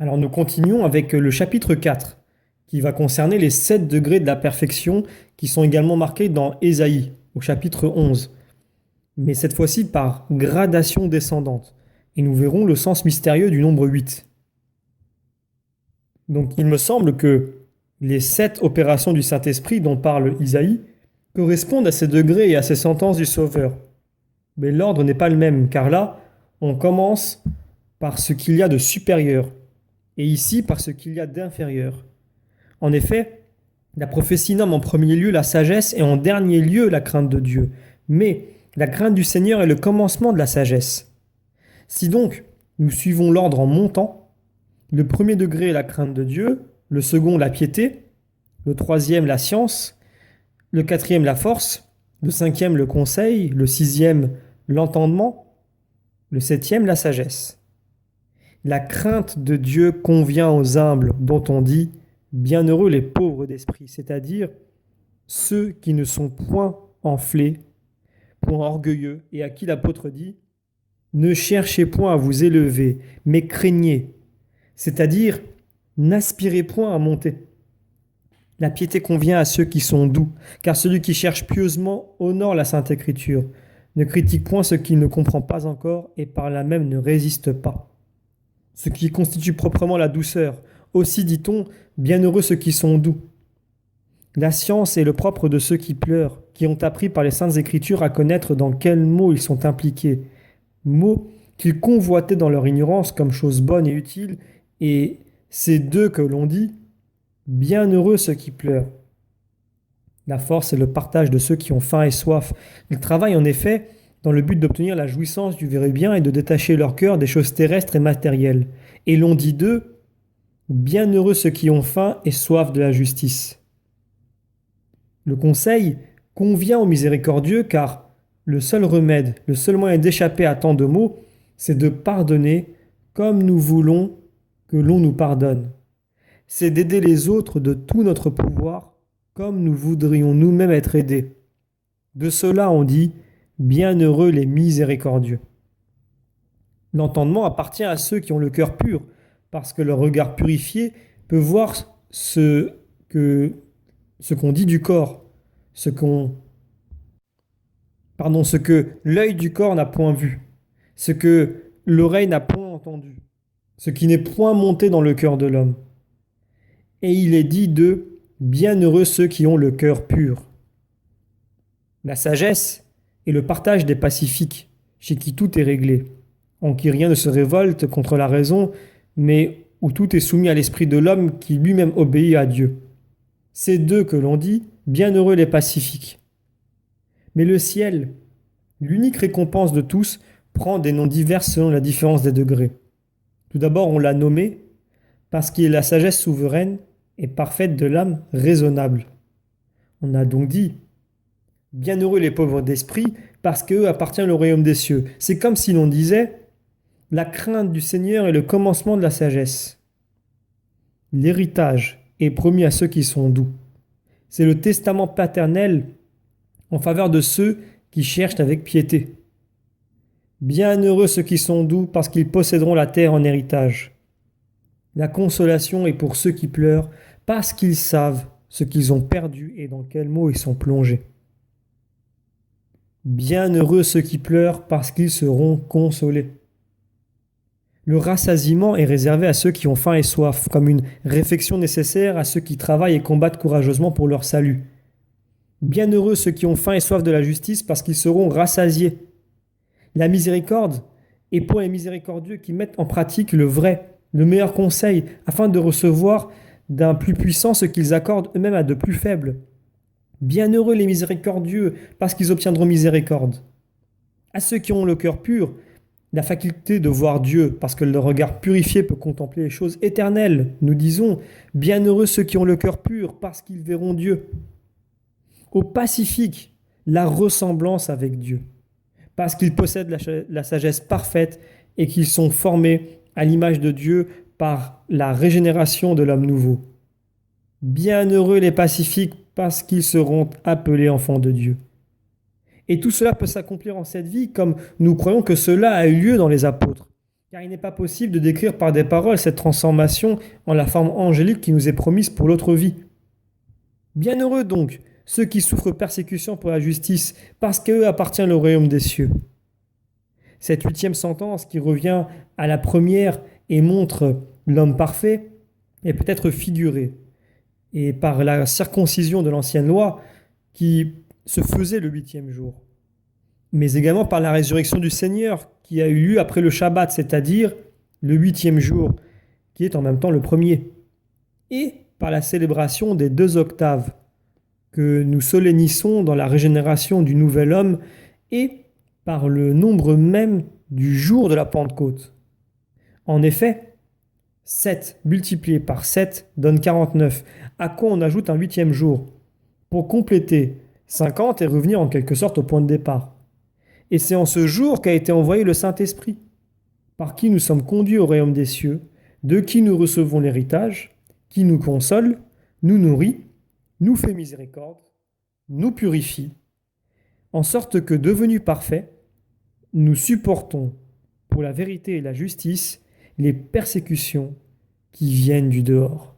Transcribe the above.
Alors nous continuons avec le chapitre 4, qui va concerner les 7 degrés de la perfection qui sont également marqués dans Ésaïe, au chapitre 11, mais cette fois-ci par gradation descendante. Et nous verrons le sens mystérieux du nombre 8. Donc il me semble que les 7 opérations du Saint-Esprit dont parle Isaïe correspondent à ces degrés et à ces sentences du Sauveur. Mais l'ordre n'est pas le même, car là, on commence par ce qu'il y a de supérieur, et ici par ce qu'il y a d'inférieur. En effet, la prophétie nomme en premier lieu la sagesse et en dernier lieu la crainte de Dieu. Mais la crainte du Seigneur est le commencement de la sagesse. Si donc nous suivons l'ordre en montant, le premier degré est la crainte de Dieu, le second la piété, le troisième la science, le quatrième la force, le cinquième le conseil, le sixième l'entendement, le septième la sagesse. La crainte de Dieu convient aux humbles, dont on dit « bienheureux les pauvres d'esprit », c'est-à-dire ceux qui ne sont point enflés, point orgueilleux, et à qui l'apôtre dit « ne cherchez point à vous élever, mais craignez », c'est-à-dire n'aspirez point à monter. La piété convient à ceux qui sont doux, car celui qui cherche pieusement honore la Sainte Écriture, ne critique point ce qu'il ne comprend pas encore, et par là même ne résiste pas. Ce qui constitue proprement la douceur. Aussi dit-on, bienheureux ceux qui sont doux. La science est le propre de ceux qui pleurent, qui ont appris par les saintes écritures à connaître dans quels mots ils sont impliqués, mots qu'ils convoitaient dans leur ignorance comme chose bonne et utile, et c'est d'eux que l'on dit, bienheureux ceux qui pleurent. La force est le partage de ceux qui ont faim et soif. Ils travaillent en effet dans le but d'obtenir la jouissance du vrai bien et de détacher leur cœur des choses terrestres et matérielles. Et l'on dit d'eux, bienheureux ceux qui ont faim et soif de la justice. Le conseil convient aux miséricordieux car le seul remède, le seul moyen d'échapper à tant de maux, c'est de pardonner comme nous voulons que l'on nous pardonne. C'est d'aider les autres de tout notre pouvoir comme nous voudrions nous-mêmes être aidés. De cela on dit bienheureux les miséricordieux. L'entendement appartient à ceux qui ont le cœur pur, parce que leur regard purifié peut voir ce qu'on dit du corps, ce que l'œil du corps n'a point vu, ce que l'oreille n'a point entendu, ce qui n'est point monté dans le cœur de l'homme. Et il est dit d'eux, bienheureux ceux qui ont le cœur pur. La sagesse est le partage des pacifiques, chez qui tout est réglé, en qui rien ne se révolte contre la raison, mais où tout est soumis à l'esprit de l'homme qui lui-même obéit à Dieu. C'est d'eux que l'on dit, bienheureux les pacifiques. Mais le ciel, l'unique récompense de tous, prend des noms divers selon la différence des degrés. Tout d'abord, on l'a nommé parce qu'il est la sagesse souveraine et parfaite de l'âme raisonnable. On a donc dit bienheureux les pauvres d'esprit, parce qu'eux appartient le royaume des cieux. C'est comme si l'on disait la crainte du Seigneur est le commencement de la sagesse. L'héritage est promis à ceux qui sont doux. C'est le testament paternel en faveur de ceux qui cherchent avec piété. Bienheureux ceux qui sont doux, parce qu'ils posséderont la terre en héritage. La consolation est pour ceux qui pleurent, parce qu'ils savent ce qu'ils ont perdu et dans quels maux ils sont plongés. Bienheureux ceux qui pleurent, parce qu'ils seront consolés. Le rassasiement est réservé à ceux qui ont faim et soif, comme une réfection nécessaire à ceux qui travaillent et combattent courageusement pour leur salut. Bienheureux ceux qui ont faim et soif de la justice, parce qu'ils seront rassasiés. La miséricorde est pour les miséricordieux qui mettent en pratique le vrai, le meilleur conseil, afin de recevoir d'un plus puissant ce qu'ils accordent eux-mêmes à de plus faibles. Bienheureux les miséricordieux, parce qu'ils obtiendront miséricorde. À ceux qui ont le cœur pur, la faculté de voir Dieu, parce que le regard purifié peut contempler les choses éternelles. Nous disons, bienheureux ceux qui ont le cœur pur, parce qu'ils verront Dieu. Au pacifique, la ressemblance avec Dieu, parce qu'ils possèdent la sagesse parfaite et qu'ils sont formés à l'image de Dieu par la régénération de l'homme nouveau. Bienheureux les pacifiques, parce qu'ils seront appelés enfants de Dieu. Et tout cela peut s'accomplir en cette vie comme nous croyons que cela a eu lieu dans les apôtres. car il n'est pas possible de décrire par des paroles cette transformation en la forme angélique qui nous est promise pour l'autre vie. Bienheureux donc ceux qui souffrent persécution pour la justice, parce qu'à eux appartient le royaume des cieux. Cette huitième sentence qui revient à la première et montre l'homme parfait est peut-être figurée, et par la circoncision de l'ancienne loi qui se faisait le huitième jour, mais également par la résurrection du Seigneur qui a eu lieu après le Shabbat, c'est-à-dire le huitième jour, qui est en même temps le premier, et par la célébration des 2 octaves que nous solennissons dans la régénération du nouvel homme et par le nombre même du jour de la Pentecôte. En effet, 7 multiplié par 7 donne 49, à quoi on ajoute un huitième jour, pour compléter 50 et revenir en quelque sorte au point de départ. Et c'est en ce jour qu'a été envoyé le Saint-Esprit, par qui nous sommes conduits au royaume des cieux, de qui nous recevons l'héritage, qui nous console, nous nourrit, nous fait miséricorde, nous purifie, en sorte que, devenus parfaits, nous supportons, pour la vérité et la justice, les persécutions qui viennent du dehors.